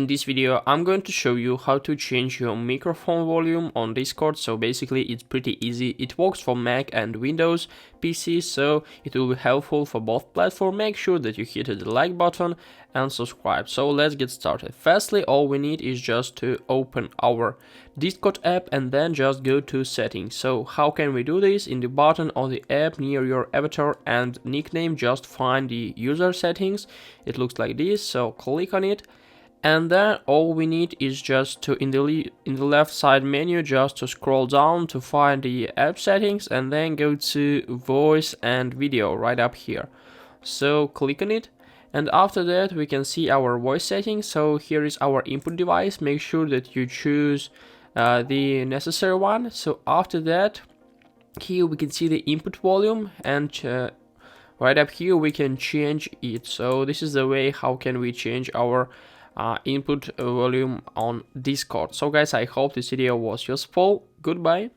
In this video, I'm going to show you how to change your microphone volume on Discord. So basically, it's pretty easy. It works for Mac and Windows PC, so it will be helpful for both platforms. Make sure that you hit the like button and subscribe. So let's get started. Firstly, all we need is just to open our Discord app and then just go to settings. So how can we do this? In the button on the app near your avatar and nickname, just find the user settings. It looks like this, so click on it. And then all we need is just to in the left side menu just to scroll down to find the app settings and then go to voice and video right up here. So click on it, and after that we can see our voice settings. So here is our input device. Make sure that you choose the necessary one. So after that, here we can see the input volume, and right up here we can change it. So this is the way how can we change our input volume on Discord. So guys, I hope this video was useful. Goodbye.